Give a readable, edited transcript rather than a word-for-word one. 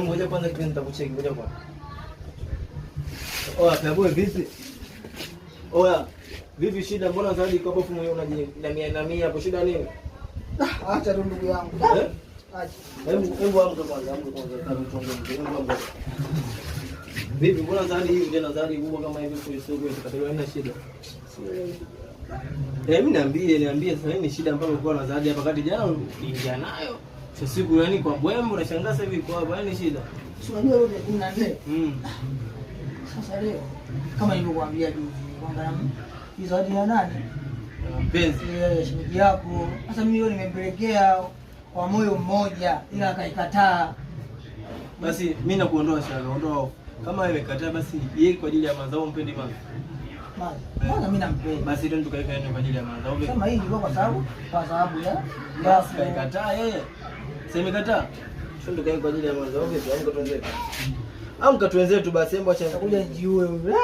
Ngoja kwanza kitu nitakucheki, ngoja kwanza. Oya, kaboe vipi? Oya, vipi shida? Mbona zaidi kwa bofu mwenyewe unajinamia hapo, shida nini? Acha tu ndugu yangu. Acha. Hebu amka kwanza, tuongee. Vipi mbona zaidi hivi tena zaidi kubwa kama hivi kwa soko tukatolewa ina shida? Mimi niambie sasa nini shida ambayo uko na zaidi hapa kati jana uliingia nayo. Sasa siku yani kwa bwembo unashangaa sasa hivi kwa hapa nini shida? Si unajua leo 14. Sasa leo kama nilivyokuambia juzi kwamba hii zawadi ya nani? Mpenzi. Shemeji yako. Sasa mimi leo nimempelekea kwa moyo mmoja ila akaikataa. Basi mimi nakuondoa shaka, ondoa. Kama imekataa basi yeye kwa ajili ya mazao mpendi mama. Mbona mimi nampenda? Basi ndio tukaika yeye kwa ajili ya mazao. Sema hii ilikuwa kwa sababu ya basi kaikataa yeye. Sasa imekataa. Ndio tukaika kwa ajili ya mazao vipi? Amka tuenzetu. Amka tuenzetu basi, hebu acha kuja jiue wewe.